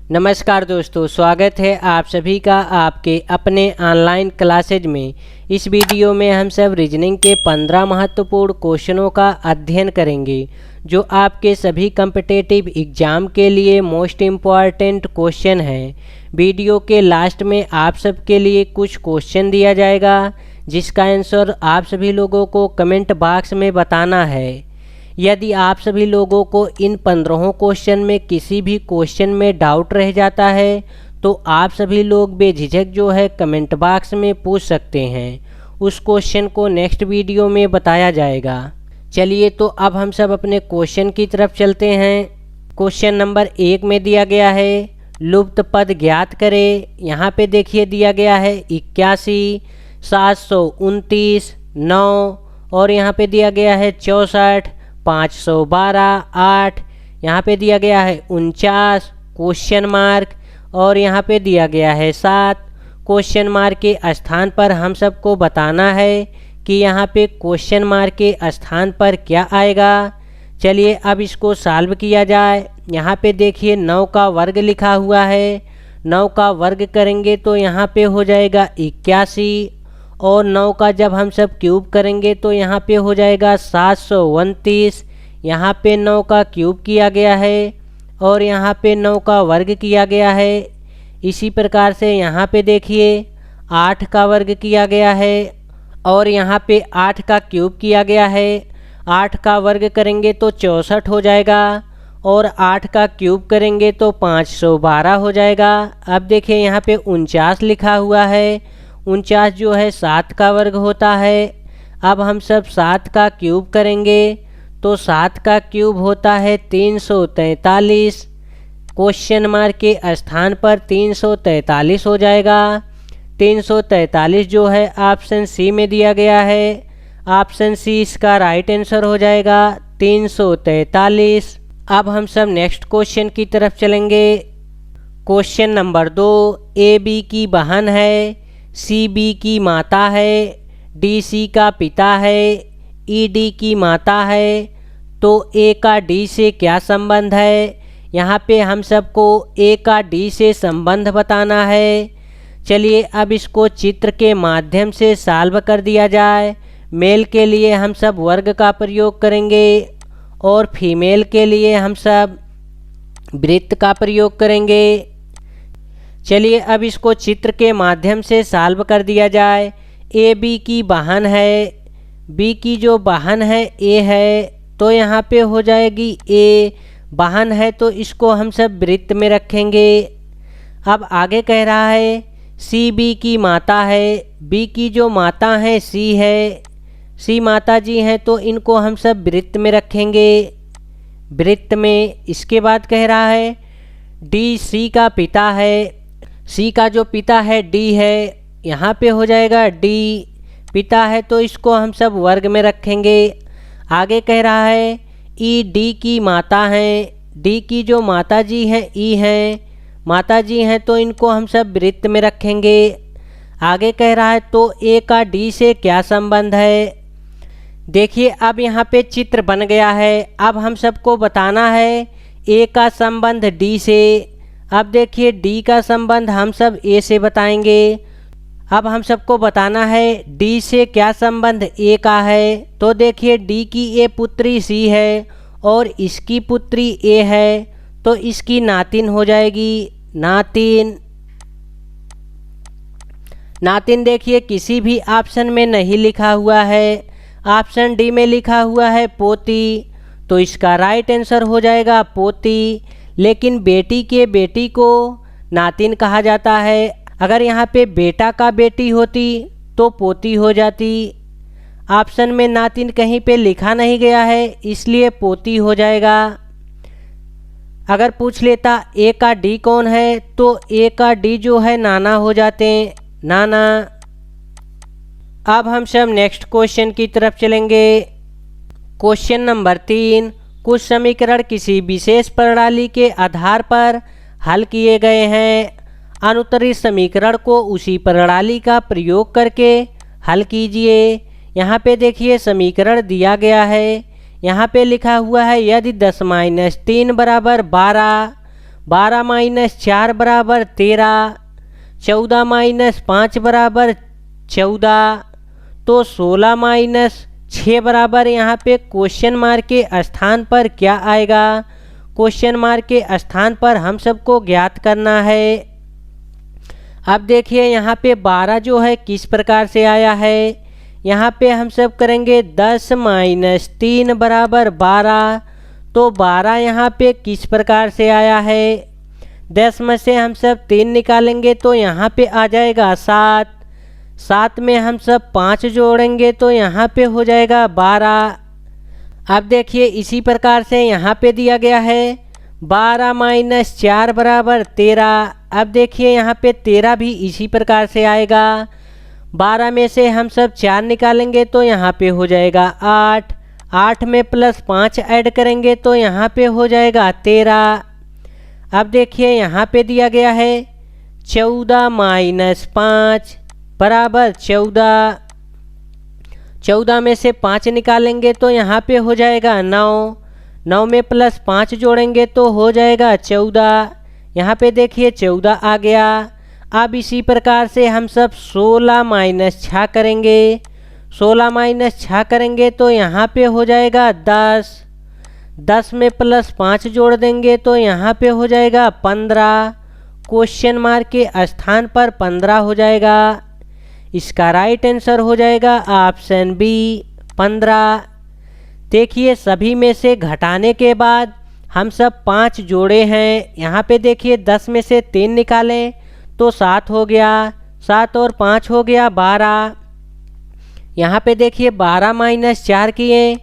नमस्कार दोस्तों, स्वागत है आप सभी का आपके अपने ऑनलाइन क्लासेज में। इस वीडियो में हम सब रीजनिंग के 15 महत्वपूर्ण क्वेश्चनों का अध्ययन करेंगे जो आपके सभी कॉम्पिटिटिव एग्ज़ाम के लिए मोस्ट इम्पॉर्टेंट क्वेश्चन हैं। वीडियो के लास्ट में आप सबके लिए कुछ क्वेश्चन दिया जाएगा जिसका आंसर आप सभी लोगों को कमेंट बॉक्स में बताना है। यदि आप सभी लोगों को इन 15 क्वेश्चन में किसी भी क्वेश्चन में डाउट रह जाता है तो आप सभी लोग बेझिझक जो है कमेंट बॉक्स में पूछ सकते हैं। उस क्वेश्चन को नेक्स्ट वीडियो में बताया जाएगा। चलिए तो अब हम सब अपने क्वेश्चन की तरफ चलते हैं। क्वेश्चन नंबर 1 में दिया गया है लुप्त पद ज्ञात करें। यहाँ पे देखिए दिया गया है 81, 729, 9 और यहाँ पे दिया गया है 64, 512, 8। यहाँ पे दिया गया है 49 क्वेश्चन मार्क और यहाँ पे दिया गया है 7 क्वेश्चन मार्क के स्थान पर हम सबको बताना है कि यहाँ पे क्वेश्चन मार्क के स्थान पर क्या आएगा। चलिए अब इसको सॉल्व किया जाए। यहाँ पे देखिए 9 का वर्ग लिखा हुआ है। 9 का वर्ग करेंगे तो यहाँ पे हो जाएगा 81 और 9 का जब हम सब क्यूब करेंगे तो यहाँ पे हो जाएगा 729। यहाँ पे 9 का क्यूब किया गया है और यहाँ पे 9 का वर्ग किया गया है। इसी प्रकार से यहाँ पे देखिए 8 का वर्ग किया गया है और यहाँ पे 8 का क्यूब किया गया है। 8 का वर्ग करेंगे तो 64 हो जाएगा और 8 का क्यूब करेंगे तो 512 हो जाएगा। अब देखिए यहाँ पे 49 लिखा हुआ है। 49 जो है 7 का वर्ग होता है। अब हम सब 7 का क्यूब करेंगे तो 7 का क्यूब होता है 343। क्वेश्चन मार्क के स्थान पर 343 हो जाएगा। 343 जो है ऑप्शन सी में दिया गया है। ऑप्शन सी इसका राइट आंसर हो जाएगा 343। अब हम सब नेक्स्ट क्वेश्चन की तरफ चलेंगे। क्वेश्चन नंबर 2 ए बी की बहन है, सी बी की माता है, डी सी का पिता है, ई डी की माता है, तो ए का डी से क्या संबंध है। यहाँ पे हम सबको ए का डी से संबंध बताना है। चलिए अब इसको चित्र के माध्यम से सॉल्व कर दिया जाए। मेल के लिए हम सब वर्ग का प्रयोग करेंगे और फीमेल के लिए हम सब वृत्त का प्रयोग करेंगे। चलिए अब इसको चित्र के माध्यम से सॉल्व कर दिया जाए। ए बी की बहन है, बी की जो बहन है ए है, तो यहाँ पे हो जाएगी ए। बहन है तो इसको हम सब वृत्त में रखेंगे। अब आगे कह रहा है सी बी की माता है, बी की जो माता है सी है, सी माता जी हैं तो इनको हम सब वृत्त में रखेंगे, वृत्त में। इसके बाद कह रहा है डी सी का पिता है, सी का जो पिता है डी है, यहाँ पे हो जाएगा डी। पिता है तो इसको हम सब वर्ग में रखेंगे। आगे कह रहा है ई डी की माता हैं, डी की जो माता जी हैं ई हैं, माता जी हैं तो इनको हम सब वृत्त में रखेंगे। आगे कह रहा है तो ए का डी से क्या संबंध है। देखिए अब यहाँ पे चित्र बन गया है। अब हम सबको बताना है ए का संबंध डी से। अब देखिए डी का संबंध हम सब ए से बताएंगे। अब हम सबको बताना है डी से क्या संबंध ए का है। तो देखिए डी की ए पुत्री सी है और इसकी पुत्री ए है तो इसकी नातिन हो जाएगी नातिन। नातिन देखिए किसी भी ऑप्शन में नहीं लिखा हुआ है। ऑप्शन डी में लिखा हुआ है पोती, तो इसका राइट आंसर हो जाएगा पोती। लेकिन बेटी के बेटी को नातिन कहा जाता है। अगर यहाँ पे बेटा का बेटी होती तो पोती हो जाती। ऑप्शन में नातिन कहीं पे लिखा नहीं गया है इसलिए पोती हो जाएगा। अगर पूछ लेता ए का डी कौन है तो ए का डी जो है नाना हो जाते, नाना। अब हम सब नेक्स्ट क्वेश्चन की तरफ चलेंगे। क्वेश्चन नंबर 3 कुछ समीकरण किसी विशेष प्रणाली के आधार पर हल किए गए हैं। अनुत्तरित समीकरण को उसी प्रणाली का प्रयोग करके हल कीजिए। यहाँ पे देखिए समीकरण दिया गया है। यहाँ पे लिखा हुआ है यदि 10 - 3 = 12 12 माइनस 4 बराबर 13, 14 माइनस 5 बराबर 14, तो 16 माइनस 6 बराबर यहाँ पे क्वेश्चन मार्क के स्थान पर क्या आएगा? क्वेश्चन मार्क के स्थान पर हम सबको ज्ञात करना है। अब देखिए यहाँ पे 12 जो है किस प्रकार से आया है। यहाँ पे हम सब करेंगे 10 माइनस 3 बराबर 12, तो 12 यहाँ पे किस प्रकार से आया है? 10 में से हम सब 3 निकालेंगे तो यहाँ पे आ जाएगा 7, 7 में हम सब 5 जोड़ेंगे तो यहाँ पे हो जाएगा 12। अब देखिए इसी प्रकार से यहाँ पे दिया गया है 12 माइनस 4 बराबर 13। अब देखिए यहाँ पे 13 भी इसी प्रकार से आएगा। 12 में से हम सब 4 निकालेंगे तो यहाँ पे हो जाएगा 8, 8 में प्लस 5 ऐड करेंगे तो यहाँ पे हो जाएगा 13। अब देखिए यहाँ पे दिया गया है 14 माइनस 5 बराबर 14, 14 में से 5 निकालेंगे तो यहाँ पे हो जाएगा 9, 9 में प्लस 5 जोड़ेंगे तो हो जाएगा 14। यहाँ पे देखिए 14 आ गया। अब इसी प्रकार से हम सब 16 माइनस 6 करेंगे, 16 माइनस 6 करेंगे तो यहाँ पे हो जाएगा 10, 10 में प्लस 5 जोड़ देंगे तो यहाँ पे हो जाएगा 15। क्वेश्चन मार्क के स्थान पर 15 हो जाएगा। इसका राइट आंसर हो जाएगा ऑप्शन बी 15। देखिए सभी में से घटाने के बाद हम सब 5 जोड़े हैं। यहाँ पे देखिए 10 में से 3 निकालें तो 7 हो गया, 7 और 5 हो गया 12। यहाँ पे देखिए 12 माइनस 4 किए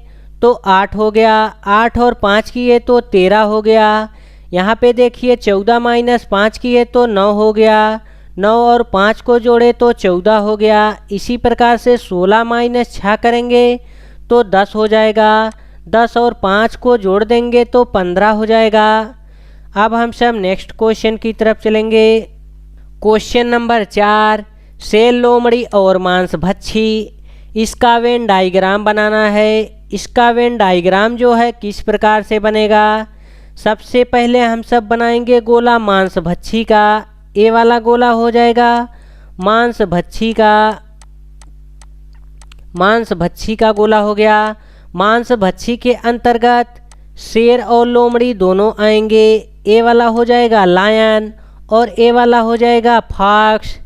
तो 8 हो गया, 8 और 5 किए तो 13 हो गया। यहाँ पे देखिए 14 माइनस 5 किए तो 9 हो गया, 9 और 5 को जोड़े तो 14 हो गया। इसी प्रकार से 16 माइनस 6 करेंगे तो 10 हो जाएगा, 10 और 5 को जोड़ देंगे तो 15 हो जाएगा। अब हम सब नेक्स्ट क्वेश्चन की तरफ चलेंगे। क्वेश्चन नंबर 4, सेल, लोमड़ी और मांसभक्षी, इसका वेन डायग्राम बनाना है। इसका वेन डायग्राम जो है किस प्रकार से बनेगा? सबसे पहले हम सब बनाएंगे गोला मांसभक्षी का। ए वाला गोला हो जाएगा मांसभक्षी का गोला हो गया। मांसभक्षी के अंतर्गत शेर और लोमड़ी दोनों आएंगे। ए वाला हो जाएगा लायन और ए वाला हो जाएगा फॉक्स।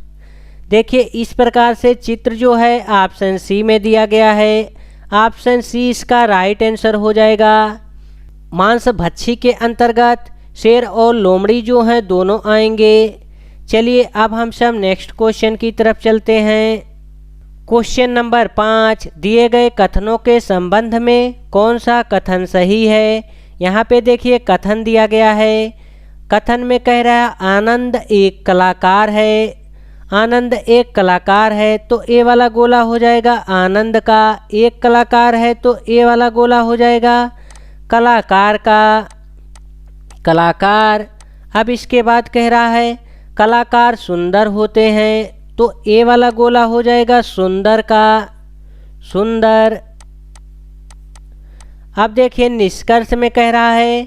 देखिए इस प्रकार से चित्र जो है ऑप्शन सी में दिया गया है। ऑप्शन सी इसका राइट आंसर हो जाएगा। मांसभक्षी के अंतर्गत शेर और लोमड़ी जो हैं दोनों आएंगे। चलिए अब हम सब नेक्स्ट क्वेश्चन की तरफ चलते हैं। क्वेश्चन नंबर 5, दिए गए कथनों के संबंध में कौन सा कथन सही है? यहाँ पे देखिए कथन दिया गया है। कथन में कह रहा है आनंद एक कलाकार है। आनंद एक कलाकार है तो ए वाला गोला हो जाएगा आनंद का। एक कलाकार है तो ए वाला गोला हो जाएगा कलाकार का। कलाकार। अब इसके बाद कह रहा है कलाकार सुंदर होते हैं तो ए वाला गोला हो जाएगा सुंदर का। सुंदर। अब देखिए निष्कर्ष में कह रहा है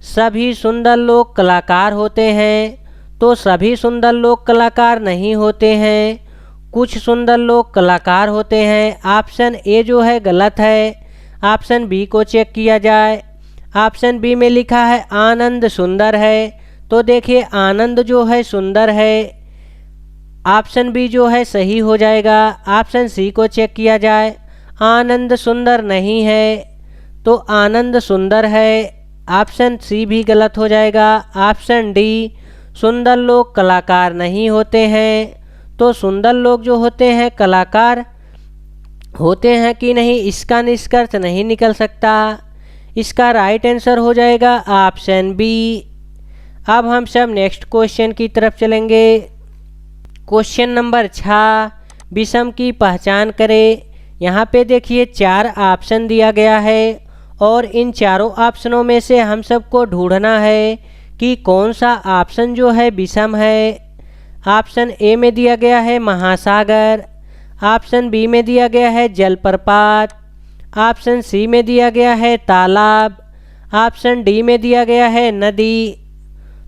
सभी सुंदर लोग कलाकार होते हैं तो सभी सुंदर लोग कलाकार नहीं होते हैं, कुछ सुंदर लोग कलाकार होते हैं। ऑप्शन ए जो है गलत है। ऑप्शन बी को चेक किया जाए। ऑप्शन बी में लिखा है आनंद सुंदर है तो देखिए आनंद जो है सुंदर है। ऑप्शन बी जो है सही हो जाएगा। ऑप्शन सी को चेक किया जाए। आनंद सुंदर नहीं है तो आनंद सुंदर है। ऑप्शन सी भी गलत हो जाएगा। ऑप्शन डी सुंदर लोग कलाकार नहीं होते हैं तो सुंदर लोग जो होते हैं कलाकार होते हैं कि नहीं इसका निष्कर्ष नहीं निकल सकता। इसका राइट आंसर हो जाएगा ऑप्शन बी। अब हम सब नेक्स्ट क्वेश्चन की तरफ चलेंगे। क्वेश्चन नंबर 6, विषम की पहचान करें। यहाँ पे देखिए 4 ऑप्शन दिया गया है और इन चारों ऑप्शनों में से हम सबको ढूंढना है कि कौन सा ऑप्शन जो है विषम है। ऑप्शन ए में दिया गया है महासागर। ऑप्शन बी में दिया गया है जलप्रपात। ऑप्शन सी में दिया गया है तालाब। ऑप्शन डी में दिया गया है नदी।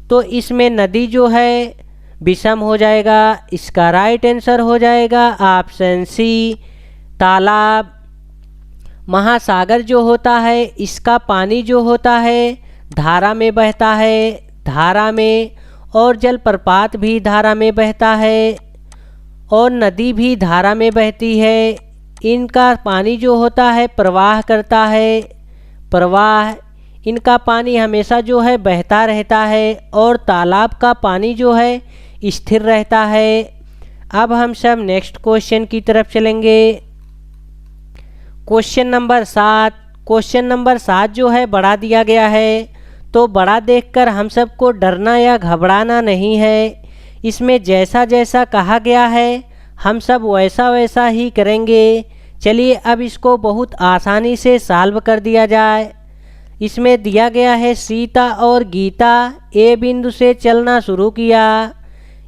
तो इसमें नदी जो है विषम हो जाएगा। इसका राइट आंसर हो जाएगा ऑप्शन सी तालाब। महासागर जो होता है इसका पानी जो होता है धारा में बहता है, धारा में, और जलप्रपात भी धारा में बहता है और नदी भी धारा में बहती है। इनका पानी जो होता है प्रवाह करता है, प्रवाह, इनका पानी हमेशा जो है बहता रहता है और तालाब का पानी जो है स्थिर रहता है। अब हम सब नेक्स्ट क्वेश्चन की तरफ चलेंगे। Question number 7। क्वेश्चन नंबर 7 जो है बड़ा दिया गया है, तो बड़ा देखकर हम सबको डरना या घबराना नहीं है। इसमें जैसा जैसा कहा गया है हम सब वैसा वैसा ही करेंगे। चलिए अब इसको बहुत आसानी से सॉल्व कर दिया जाए। इसमें दिया गया है सीता और गीता ए बिंदु से चलना शुरू किया।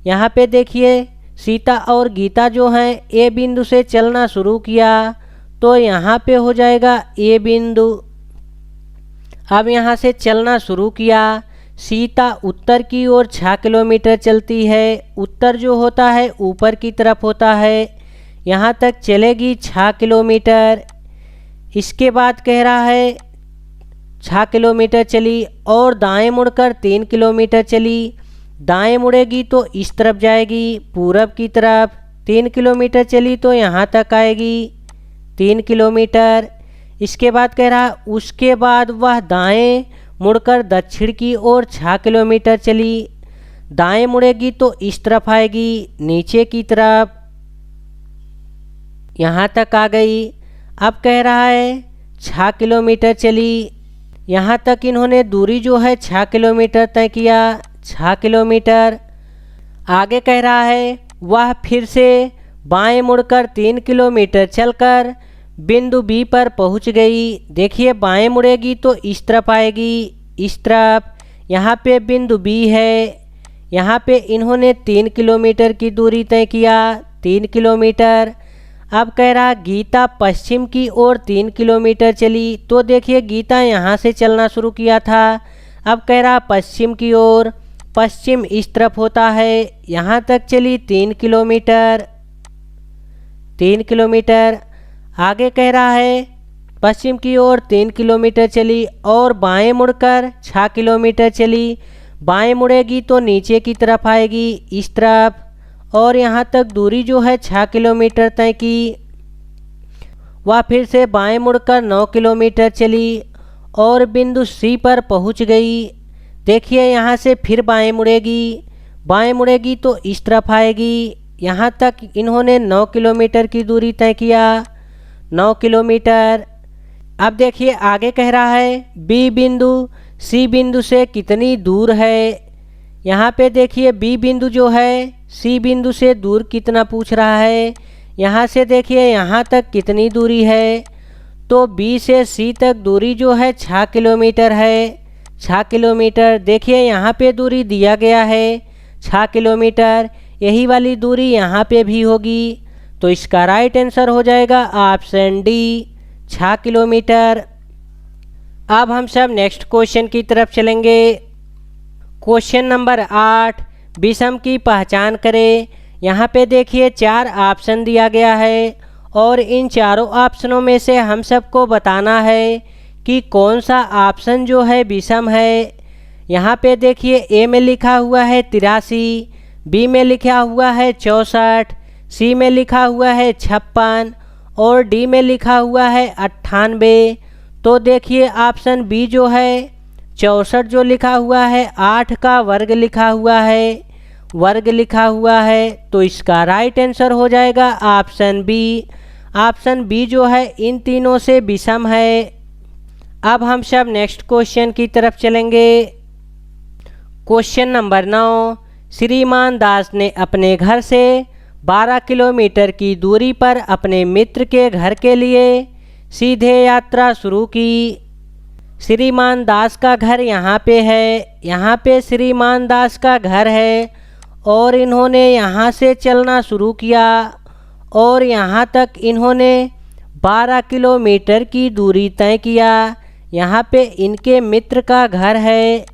यहाँ पे देखिए सीता और गीता जो हैं ए बिंदु से चलना शुरू किया, तो यहाँ पे हो जाएगा ए बिंदु। अब यहाँ से चलना शुरू किया। सीता उत्तर की ओर 6 किलोमीटर चलती है। उत्तर जो होता है ऊपर की तरफ होता है। यहाँ तक चलेगी 6 किलोमीटर। इसके बाद कह रहा है 6 किलोमीटर चली और दाएं मुड़कर 3 किलोमीटर चली। दाएं मुड़ेगी तो इस तरफ जाएगी पूरब की तरफ। 3 किलोमीटर चली तो यहाँ तक आएगी 3 किलोमीटर। इसके बाद कह रहा उसके बाद वह दाएं मुड़कर दक्षिण की ओर 6 किलोमीटर चली। दाएं मुड़ेगी तो इस तरफ आएगी नीचे की तरफ, यहाँ तक आ गई। अब कह रहा है 6 किलोमीटर चली। यहाँ तक इन्होंने दूरी जो है 6 किलोमीटर तय किया, 6 किलोमीटर। आगे कह रहा है वह फिर से बाएं मुड़कर 3 किलोमीटर चलकर बिंदु बी पर पहुंच गई। देखिए बाएं मुड़ेगी तो इस तरफ आएगी, इस तरफ। यहाँ पे बिंदु बी है। यहाँ पे इन्होंने 3 किलोमीटर की दूरी तय किया, 3 किलोमीटर। अब कह रहा गीता पश्चिम की ओर 3 किलोमीटर चली, तो देखिए गीता यहाँ से चलना शुरू किया था। अब कह रहा पश्चिम की ओर, पश्चिम इस तरफ होता है, यहाँ तक चली 3 किलोमीटर, 3 किलोमीटर। आगे कह रहा है पश्चिम की ओर 3 किलोमीटर चली और बाएं मुड़कर 6 किलोमीटर चली। बाएं मुड़ेगी तो नीचे की तरफ आएगी इस तरफ, और यहाँ तक दूरी जो है 6 किलोमीटर तय की। वह फिर से बाएं मुड़कर 9 किलोमीटर चली और बिंदु सी पर पहुँच गई। देखिए यहाँ से फिर बाएं मुड़ेगी, बाएं मुड़ेगी तो इस तरफ आएगी। यहाँ तक इन्होंने 9 किलोमीटर की दूरी तय किया, 9 किलोमीटर। अब देखिए आगे कह रहा है बी बिंदु सी बिंदु से कितनी दूर है। यहाँ पे देखिए बी बिंदु जो है सी बिंदु से दूर कितना पूछ रहा है। यहाँ से देखिए यहाँ तक कितनी दूरी है, तो बी से सी तक दूरी जो है 6 किलोमीटर है, 6 किलोमीटर। देखिए यहाँ पे दूरी दिया गया है 6 किलोमीटर, यही वाली दूरी यहाँ पे भी होगी, तो इसका राइट आंसर हो जाएगा ऑप्शन डी 6 किलोमीटर। अब हम सब नेक्स्ट क्वेश्चन की तरफ चलेंगे। क्वेश्चन नंबर 8, विषम की पहचान करें। यहाँ पे देखिए 4 ऑप्शन दिया गया है और इन चारों ऑप्शनों में से हम सबको बताना है कि कौन सा ऑप्शन जो है विषम है। यहाँ पे देखिए ए में लिखा हुआ है 83, बी में लिखा हुआ है 64, सी में लिखा हुआ है 56 और डी में लिखा हुआ है 98। तो देखिए ऑप्शन बी जो है 64 जो लिखा हुआ है 8 का वर्ग लिखा हुआ है, वर्ग लिखा हुआ है, तो इसका राइट आंसर हो जाएगा ऑप्शन बी। ऑप्शन बी जो है इन तीनों से विषम है। अब हम सब नेक्स्ट क्वेश्चन की तरफ चलेंगे। क्वेश्चन नंबर 9, श्रीमान दास ने अपने घर से 12 किलोमीटर की दूरी पर अपने मित्र के घर के लिए सीधे यात्रा शुरू की। श्रीमान दास का घर यहाँ पे है, यहाँ पे श्रीमान दास का घर है और इन्होंने यहाँ से चलना शुरू किया और यहाँ तक इन्होंने 12 किलोमीटर की दूरी तय किया। यहाँ पे इनके मित्र का घर है।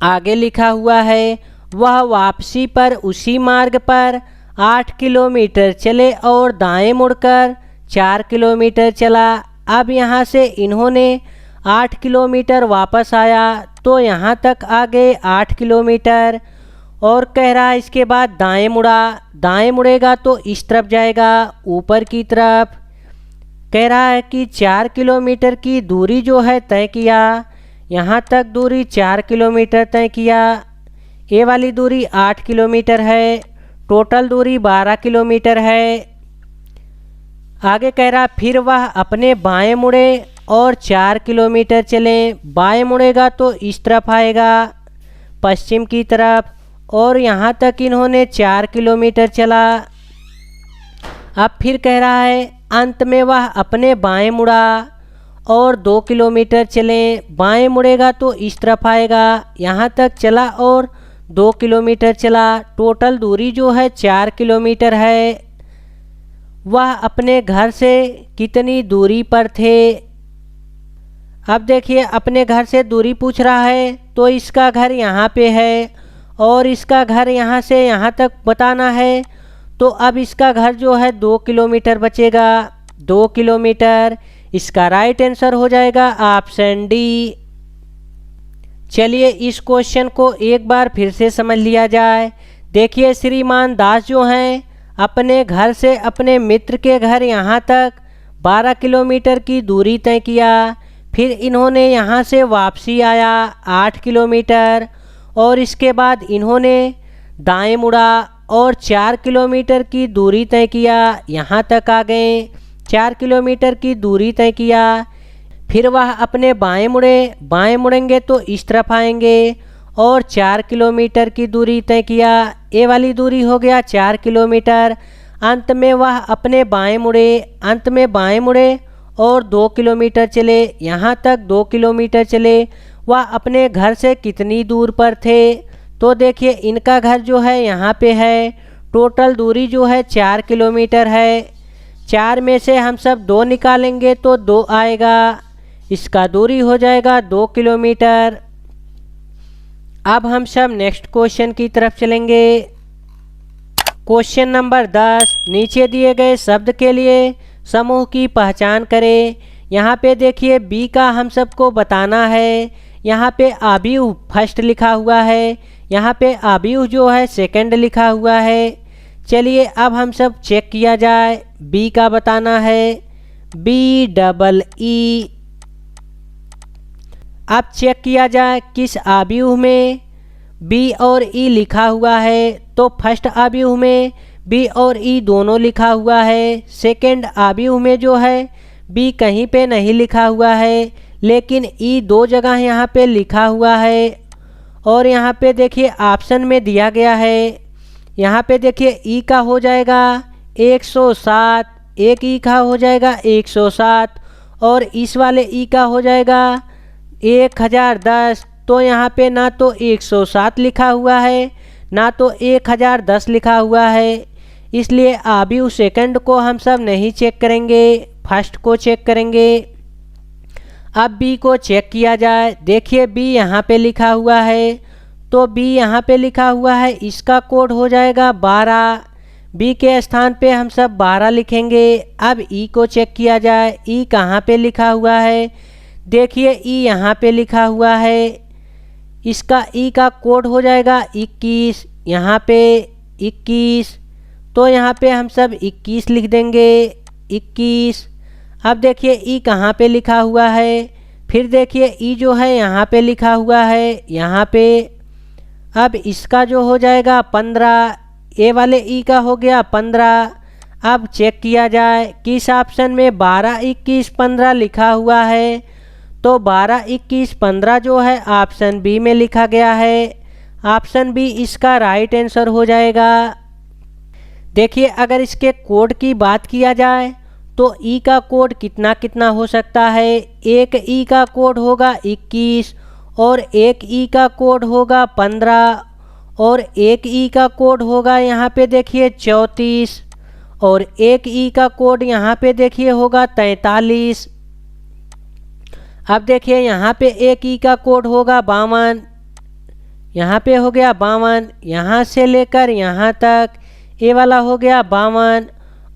आगे लिखा हुआ है वह वापसी पर उसी मार्ग पर 8 किलोमीटर चले और दाएं मुड़कर 4 किलोमीटर चला। अब यहाँ से इन्होंने 8 किलोमीटर वापस आया तो यहाँ तक आ गए 8 किलोमीटर और कह रहा है इसके बाद दाएं मुड़ा। दाएं मुड़ेगा तो इस तरफ जाएगा ऊपर की तरफ। कह रहा है कि 4 किलोमीटर की दूरी जो है तय किया, यहाँ तक दूरी 4 किलोमीटर तय किया। ये वाली दूरी 8 किलोमीटर है, टोटल दूरी 12 किलोमीटर है। आगे कह रहा फिर वह अपने बाएं मुड़े और 4 किलोमीटर चले। बाएं मुड़ेगा तो इस तरफ आएगा पश्चिम की तरफ और यहाँ तक इन्होंने 4 किलोमीटर चला। अब फिर कह रहा है अंत में वह अपने बाएं मुड़ा और 2 किलोमीटर चले। बाएं मुड़ेगा तो इस तरफ आएगा, यहाँ तक चला और 2 किलोमीटर चला। टोटल दूरी जो है 4 किलोमीटर है। वह अपने घर से कितनी दूरी पर थे? अब देखिए अपने घर से दूरी पूछ रहा है तो इसका घर यहाँ पे है और इसका घर यहाँ से यहाँ तक बताना है। तो अब इसका घर जो है 2 किलोमीटर बचेगा, 2 किलोमीटर। इसका राइट आंसर हो जाएगा ऑप्शन डी। चलिए इस क्वेश्चन को एक बार फिर से समझ लिया जाए। देखिए श्रीमान दास जो हैं अपने घर से अपने मित्र के घर यहाँ तक 12 किलोमीटर की दूरी तय किया। फिर इन्होंने यहाँ से वापसी आया 8 किलोमीटर और इसके बाद इन्होंने दाएं मुड़ा और 4 किलोमीटर की दूरी तय किया। यहाँ तक आ गए, 4 किलोमीटर की दूरी तय किया। फिर वह अपने बाएं मुड़े, बाएं मुड़ेंगे तो इस तरफ आएंगे और 4 किलोमीटर की दूरी तय किया। ये वाली दूरी हो गया 4 किलोमीटर। अंत में वह अपने बाएं मुड़े, अंत में बाएं मुड़े और 2 किलोमीटर चले। यहाँ तक 2 किलोमीटर चले। वह अपने घर से कितनी दूर पर थे? तो देखिए इनका घर जो है यहाँ पे है। टोटल दूरी जो है 4 किलोमीटर है। 4 में से हम सब 2 निकालेंगे तो 2 आएगा। इसका दूरी हो जाएगा 2 किलोमीटर। अब हम सब नेक्स्ट क्वेश्चन की तरफ चलेंगे। क्वेश्चन नंबर 10, नीचे दिए गए शब्द के लिए समूह की पहचान करें। यहाँ पे देखिए बी का हम सबको बताना है। यहाँ पे आबियु फर्स्ट लिखा हुआ है, यहाँ पे आबियु जो है सेकंड लिखा हुआ है। चलिए अब हम सब चेक किया जाए। बी का बताना है BEE। अब चेक किया जाए किस आबियु में बी और ई लिखा हुआ है। तो फर्स्ट आबियु में बी और ई दोनों लिखा हुआ है। सेकंड आबियु में जो है बी कहीं पे नहीं लिखा हुआ है, लेकिन ई 2 जगह यहाँ पे लिखा हुआ है। और यहाँ पे देखिए ऑप्शन में दिया गया है। यहाँ पे देखिए ई का हो जाएगा 107, एक ई का हो जाएगा 107 और इस वाले ई का हो जाएगा 1010। तो यहाँ पे ना तो 107 लिखा हुआ है ना तो 1010 लिखा हुआ है। इसलिए आबियु सेकंड को हम सब नहीं चेक करेंगे, फर्स्ट को चेक करेंगे। अब बी को चेक किया जाए। देखिए बी यहाँ पे लिखा हुआ है तो बी यहाँ पे लिखा हुआ है, इसका कोड हो जाएगा 12। बी के स्थान पे हम सब 12 लिखेंगे। अब ई को चेक किया जाए। ई कहाँ पे लिखा हुआ है? देखिए ई यहाँ पे लिखा हुआ है, इसका ई का कोड हो जाएगा 21। यहाँ पे 21, तो यहाँ पे हम सब 21 लिख देंगे, 21। अब देखिए ई कहाँ पे लिखा हुआ है? फिर देखिए ई जो है यहाँ पे लिखा हुआ है, यहाँ पे। अब इसका जो हो जाएगा 15, ए वाले ई का हो गया 15। अब चेक किया जाए किस ऑप्शन में 12, 21, 15 लिखा हुआ है। तो 12, 21, 15 जो है ऑप्शन बी में लिखा गया है। ऑप्शन बी इसका राइट आंसर हो जाएगा। देखिए अगर इसके कोड की बात किया जाए तो ई का कोड कितना कितना हो सकता है? एक ई का कोड होगा 21 और एक ई का कोड होगा 15 और एक ई का कोड होगा यहाँ पे देखिए 34 और एक ई का कोड यहाँ पे देखिए होगा 43। अब देखिए यहाँ पे एक ई का कोड होगा 52, यहाँ पे हो गया 52, यहाँ से लेकर यहाँ तक ये वाला हो गया 52,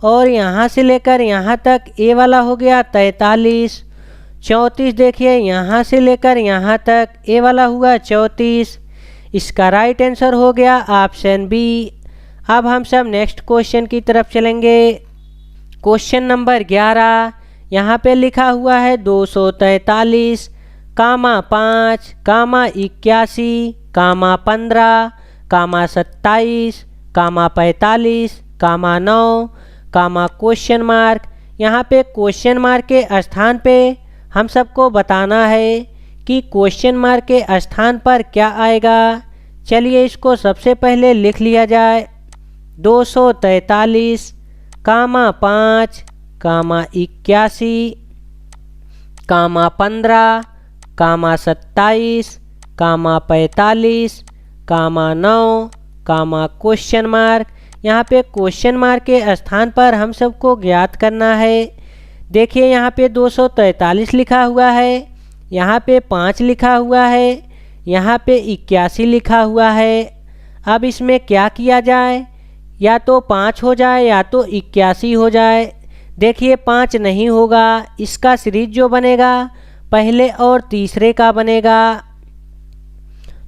और यहाँ से लेकर यहाँ तक ये वाला हो गया 43, 34 देखिए यहाँ से लेकर यहाँ तक ये वाला हुआ 34। इसका राइट आंसर हो गया ऑप्शन बी। अब हम सब नेक्स्ट क्वेश्चन की तरफ चलेंगे। क्वेश्चन नंबर 11, यहाँ पे लिखा हुआ है 243, कामा 5, कामा 81, कामा 15, कामा 27, कामा 45, कामा 9, कामा क्वेश्चन मार्क। यहाँ पे क्वेश्चन मार्क के स्थान पे हम सबको बताना है कि क्वेश्चन मार्क के स्थान पर क्या आएगा। चलिए इसको सबसे पहले लिख लिया जाए। 243, कामा 5, कामा 81, कामा 15, कामा 27, कामा 45, कामा 9, कामा क्वेश्चन मार्क। यहाँ पे क्वेश्चन मार्क के स्थान पर हम सबको ज्ञात करना है। देखिए यहाँ पे 243 लिखा हुआ है, यहाँ पे 5 लिखा हुआ है, यहाँ पे 81 लिखा हुआ है। अब इसमें क्या किया जाए, या तो 5 हो जाए या तो 81 हो जाए। देखिए 5 नहीं होगा, इसका सीरीज जो बनेगा पहले और तीसरे का बनेगा।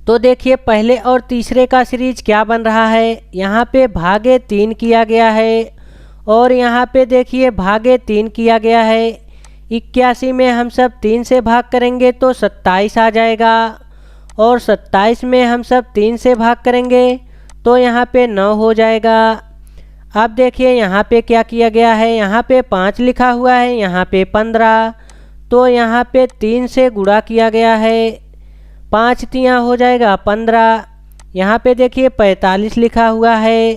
तो देखिए पहले और तीसरे का सीरीज क्या बन रहा है, यहाँ पे भागे 3 किया गया है और यहाँ पे देखिए भागे 3 किया गया है। 81 में हम सब 3 से भाग करेंगे तो 27 आ जाएगा, और 27 में हम सब 3 से भाग करेंगे तो यहाँ पे 9 हो जाएगा। अब देखिए यहाँ पे क्या किया गया है, यहाँ पे 5 लिखा हुआ है, यहाँ पे 15, तो यहाँ पे 3 से गुणा किया गया है। 5 तियाँ हो जाएगा 15। यहाँ पे देखिए 45 लिखा हुआ है,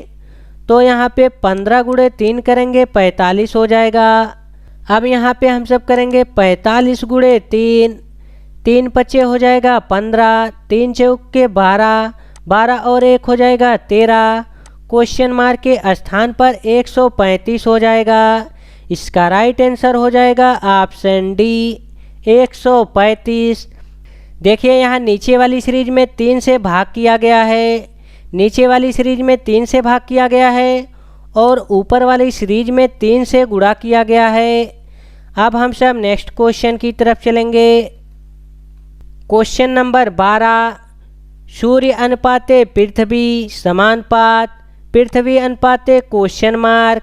तो यहाँ पे 15 गुणे 3 करेंगे 45 हो जाएगा। अब यहाँ पे हम सब करेंगे 45 गुणे 3, 3 पचे हो जाएगा 15, 3 चौक के 12, 12 और 1 हो जाएगा 13। क्वेश्चन मार्क के स्थान पर 135 हो जाएगा। इसका राइट आंसर हो जाएगा ऑप्शन डी 135। देखिए यहाँ नीचे वाली सीरीज में 3 से भाग किया गया है, नीचे वाली सीरीज में 3 से भाग किया गया है और ऊपर वाली सीरीज में 3 से गुणा किया गया है। अब हम सब नेक्स्ट क्वेश्चन की तरफ चलेंगे। क्वेश्चन नंबर 12, सूर्य अनुपाते पृथ्वी समानुपात पृथ्वी अनुपाते क्वेश्चन मार्क।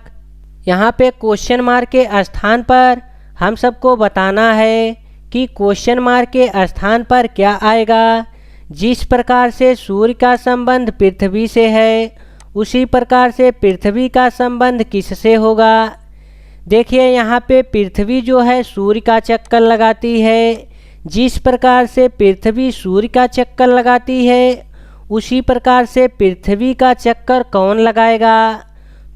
यहाँ पे क्वेश्चन मार्क के स्थान पर हम सबको बताना है कि क्वेश्चन मार्क के स्थान पर क्या आएगा। जिस प्रकार से सूर्य का संबंध पृथ्वी से है उसी प्रकार से पृथ्वी का संबंध किससे होगा। देखिए यहाँ पे पृथ्वी जो है सूर्य का चक्कर लगाती है। जिस प्रकार से पृथ्वी सूर्य का चक्कर लगाती है उसी प्रकार से पृथ्वी का चक्कर कौन लगाएगा।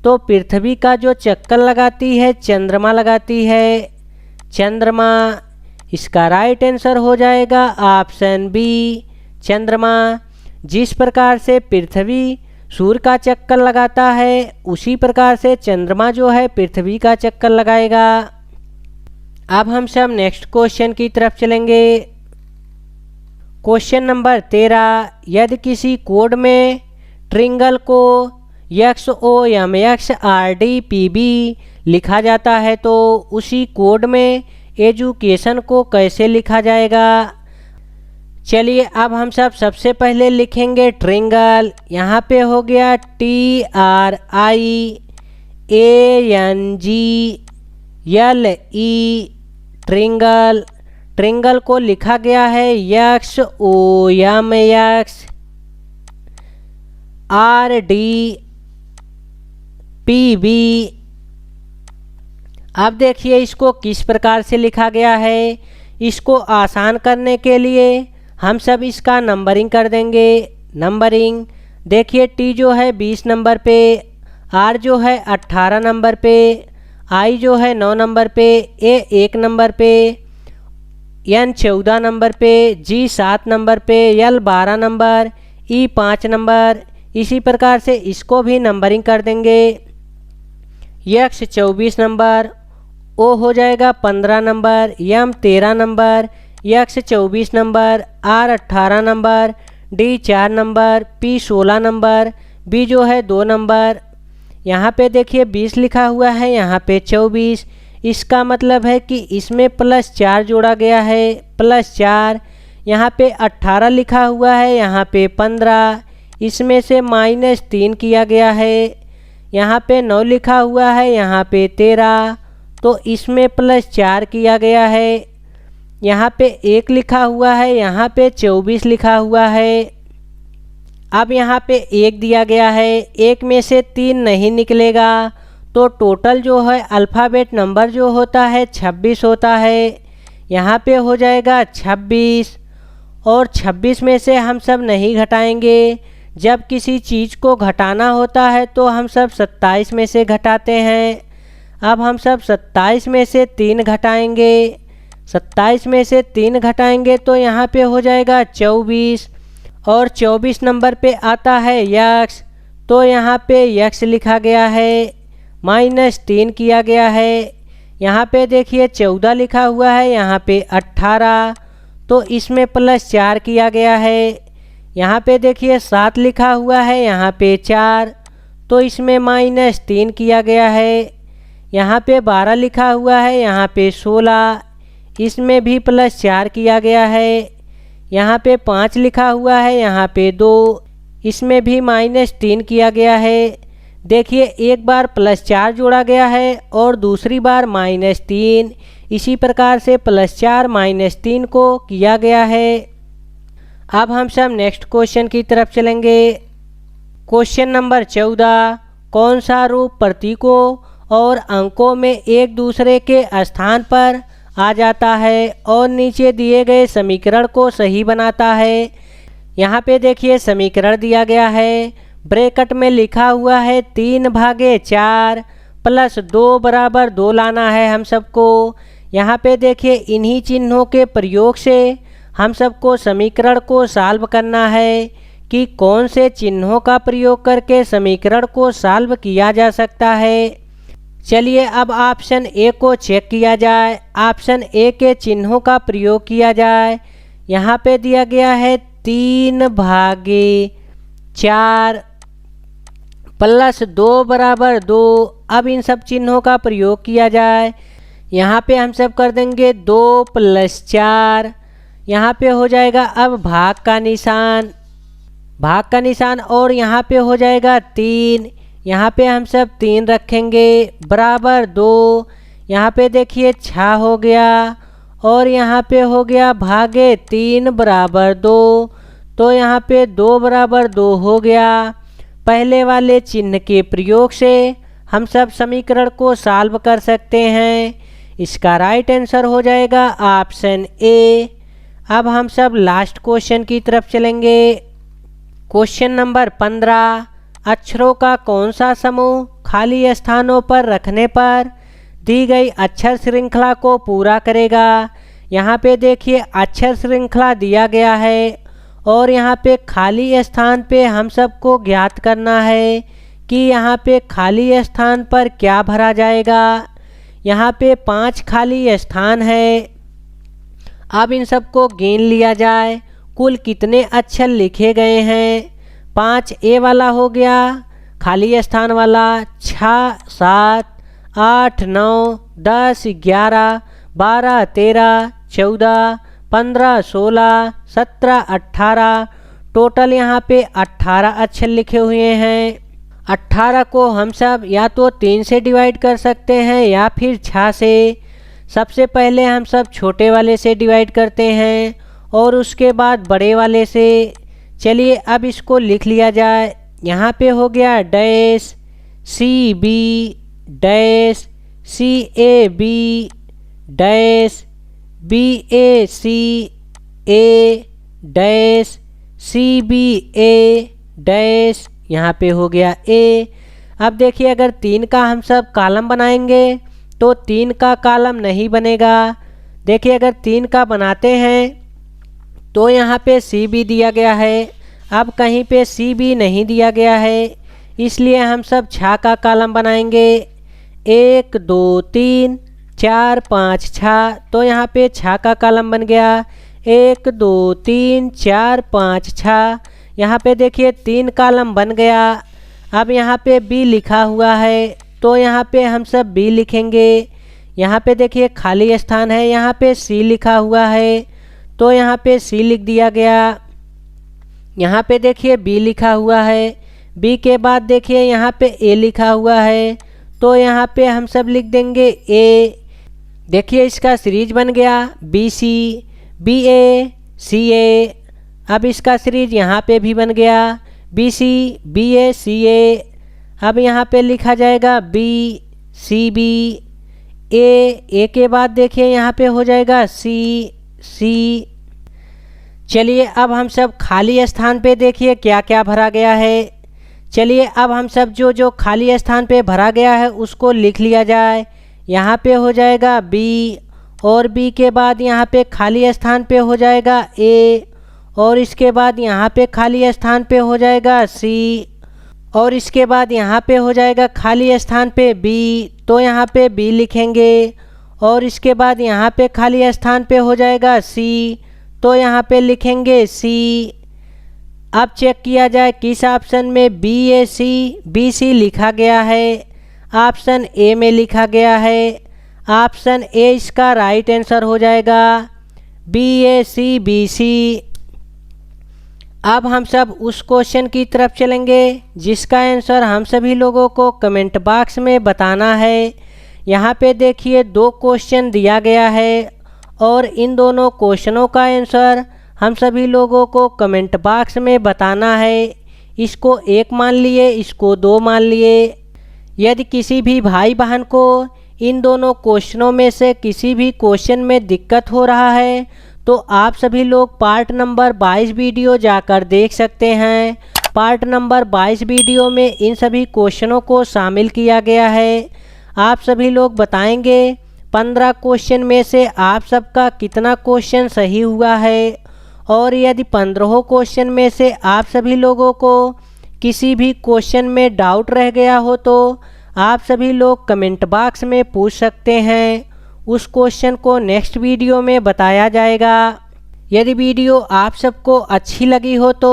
तो पृथ्वी का जो चक्कर लगाती है चंद्रमा लगाती है, चंद्रमा। इसका राइट आंसर हो जाएगा ऑप्शन बी चंद्रमा। जिस प्रकार से पृथ्वी सूर्य का चक्कर लगाता है उसी प्रकार से चंद्रमा जो है पृथ्वी का चक्कर लगाएगा। अब हम सब नेक्स्ट क्वेश्चन की तरफ चलेंगे। क्वेश्चन नंबर 13, यदि किसी कोड में ट्रिंगल को XOMXRDPB लिखा जाता है तो उसी कोड में एजुकेशन को कैसे लिखा जाएगा। चलिए अब हम सब सबसे पहले लिखेंगे ट्रिंगल। यहाँ पे हो गया TRIANGLE ट्रिंगल। ट्रिंगल को लिखा गया है XOMXRDPB। अब देखिए इसको किस प्रकार से लिखा गया है। इसको आसान करने के लिए हम सब इसका नंबरिंग कर देंगे। नंबरिंग देखिए T जो है 20 नंबर पे, R जो है 18 नंबर पे, I जो है 9 नंबर पे, A 1 नंबर पे, N 14 नंबर पे, G 7 नंबर पे, L 12 नंबर, E 5 नंबर। इसी प्रकार से इसको भी नंबरिंग कर देंगे। X 24 नंबर, O हो जाएगा 15 नंबर, M 13 नंबर, X 24 नंबर, R 18 नंबर, डी 4 नंबर, पी 16 नंबर, बी जो है 2 नंबर। यहाँ पे देखिए 20 लिखा हुआ है, यहाँ पे 24। इसका मतलब है कि इसमें +4 जोड़ा गया है, +4। यहाँ पे 18 लिखा हुआ है, यहाँ पे 15, इसमें से -3 किया गया है। यहाँ पे 9 लिखा हुआ है, यहाँ पे 13, तो इसमें +4 किया गया है। यहाँ पे 1 लिखा हुआ है, यहाँ पे 24 लिखा हुआ है। अब यहाँ पे 1 दिया गया है, 1 में से 3 नहीं निकलेगा, तो टोटल जो है अल्फ़ाबेट नंबर जो होता है 26 होता है। यहाँ पे हो जाएगा 26, और 26 में से हम सब नहीं घटाएंगे। जब किसी चीज़ को घटाना होता है तो हम सब 27 में से घटाते हैं। अब हम सब 27 में से 3 घटाएंगे, 27 में से 3 घटाएंगे तो यहाँ पे हो जाएगा 24, और 24 नंबर पे आता है यक्स, तो यहाँ पे यक्स लिखा गया है, -3 किया गया है। यहाँ पे देखिए 14 लिखा हुआ है, यहाँ पे 18, तो इसमें +4 किया गया है। यहाँ पे देखिए 7 लिखा हुआ है, यहाँ पे 4, तो इसमें -3 किया गया है। यहाँ पे 12 लिखा हुआ है, यहाँ पे 16, इसमें भी +4 किया गया है। यहाँ पे 5 लिखा हुआ है, यहाँ पे 2, इसमें भी -3 किया गया है। देखिए एक बार +4 जोड़ा गया है और दूसरी बार -3, इसी प्रकार से +4 -3 को किया गया है। अब हम सब नेक्स्ट क्वेश्चन की तरफ चलेंगे। क्वेश्चन नंबर 14, कौन सा रूप प्रतीकों और अंकों में एक दूसरे के स्थान पर आ जाता है और नीचे दिए गए समीकरण को सही बनाता है। यहाँ पे देखिए समीकरण दिया गया है, ब्रैकेट में लिखा हुआ है 3/4 + 2 = 2 लाना है हम सबको। यहाँ पे देखिए इन्हीं चिन्हों के प्रयोग से हम सबको समीकरण को सॉल्व करना है कि कौन से चिन्हों का प्रयोग करके समीकरण को सॉल्व किया जा सकता है। चलिए अब ऑप्शन ए को चेक किया जाए। ऑप्शन ए के चिन्हों का प्रयोग किया जाए। यहाँ पे दिया गया है 3/4 + 2 = 2। अब इन सब चिन्हों का प्रयोग किया जाए। यहाँ पे हम सब कर देंगे 2 + 4, यहाँ पे हो जाएगा अब भाग का निशान, और यहाँ पे हो जाएगा 3, यहाँ पे हम सब 3 रखेंगे बराबर 2। यहाँ पे देखिए 6 हो गया, और यहाँ पे हो गया भागे 3 = 2, तो यहाँ पे 2 = 2 हो गया। पहले वाले चिन्ह के प्रयोग से हम सब समीकरण को सॉल्व कर सकते हैं। इसका राइट आंसर हो जाएगा ऑप्शन ए। अब हम सब लास्ट क्वेश्चन की तरफ चलेंगे। क्वेश्चन नंबर 15, अक्षरों का कौन सा समूह खाली स्थानों पर रखने पर दी गई अक्षर श्रृंखला को पूरा करेगा। यहाँ पे देखिए अक्षर श्रृंखला दिया गया है, और यहाँ पे खाली स्थान पे हम सबको ज्ञात करना है कि यहाँ पे खाली स्थान पर क्या भरा जाएगा। यहाँ पे 5 खाली स्थान है। अब इन सबको गिन लिया जाए, कुल कितने अक्षर लिखे गए हैं। 5 ए वाला हो गया खाली स्थान वाला, 6 7 8 9 10 11 12 13 14 15 16 17 18, टोटल यहाँ पे 18 अक्षर लिखे हुए हैं। 18 को हम सब या तो 3 से डिवाइड कर सकते हैं या फिर 6 से। सबसे पहले हम सब छोटे वाले से डिवाइड करते हैं और उसके बाद बड़े वाले से। चलिए अब इसको लिख लिया जाए। यहाँ पे हो गया dash CB dash CAB dash BAC A dash CBA dash, यहाँ पे हो गया A। अब देखिए अगर 3 का हम सब कॉलम बनाएंगे तो 3 का कॉलम नहीं बनेगा। देखिए अगर 3 का बनाते हैं तो यहाँ पे CB दिया गया है, अब कहीं पे CB नहीं दिया गया है, इसलिए हम सब 6 का कॉलम बनाएंगे। 1 2 3 4 5 6, तो यहाँ पे 6 का कॉलम बन गया। 1 2 3 4 5 6। यहाँ पे देखिए 3 कॉलम बन गया। अब यहाँ पे बी लिखा हुआ है तो यहाँ पे हम सब बी लिखेंगे। यहाँ पे देखिए खाली स्थान है, यहाँ पे सी लिखा हुआ है तो यहाँ पे सी लिख दिया गया। यहाँ पे देखिए बी लिखा हुआ है, बी के बाद देखिए यहाँ पे ए लिखा हुआ है तो यहाँ पे हम सब लिख देंगे ए। देखिए इसका सीरीज बन गया बी सी बी ए सी ए। अब इसका सीरीज यहाँ पे भी बन गया बी सी बी ए सी ए। अब यहाँ पे लिखा जाएगा बी सी बी ए के बाद देखिए यहाँ पे हो जाएगा सी सी। चलिए अब हम सब खाली स्थान पे देखिए क्या क्या भरा गया है। चलिए अब हम सब जो जो खाली स्थान पे भरा गया है उसको लिख लिया जाए। यहाँ पे हो जाएगा बी और बी के बाद यहाँ पे खाली स्थान पे हो जाएगा ए और इसके बाद यहाँ पे खाली स्थान पे हो जाएगा सी और इसके बाद यहाँ पे हो जाएगा खाली स्थान पे बी तो यहाँ पे बी लिखेंगे और इसके बाद यहाँ पे खाली स्थान पे हो जाएगा सी तो यहाँ पे लिखेंगे सी। अब चेक किया जाए किस ऑप्शन में बी सी लिखा गया है। ऑप्शन ए में लिखा गया है। ऑप्शन ए इसका राइट आंसर हो जाएगा बी सी। अब हम सब उस क्वेश्चन की तरफ चलेंगे जिसका आंसर हम सभी लोगों को कमेंट बॉक्स में बताना है। यहाँ पे देखिए 2 क्वेश्चन दिया गया है और इन दोनों क्वेश्चनों का आंसर हम सभी लोगों को कमेंट बॉक्स में बताना है। इसको 1 मान लिए, इसको 2 मान लिए। यदि किसी भी भाई बहन को इन दोनों क्वेश्चनों में से किसी भी क्वेश्चन में दिक्कत हो रहा है तो आप सभी लोग पार्ट नंबर 22 वीडियो जाकर देख सकते हैं। पार्ट नंबर 22 वीडियो में इन सभी क्वेश्चनों को शामिल किया गया है। आप सभी लोग बताएंगे 15 क्वेश्चन में से आप सबका कितना क्वेश्चन सही हुआ है और यदि 15 क्वेश्चन में से आप सभी लोगों को किसी भी क्वेश्चन में डाउट रह गया हो तो आप सभी लोग कमेंट बॉक्स में पूछ सकते हैं। उस क्वेश्चन को नेक्स्ट वीडियो में बताया जाएगा। यदि वीडियो आप सबको अच्छी लगी हो तो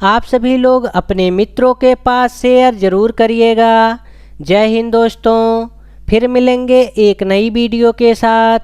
आप सभी लोग अपने मित्रों के पास शेयर ज़रूर करिएगा। जय हिंद दोस्तों, फिर मिलेंगे एक नई वीडियो के साथ।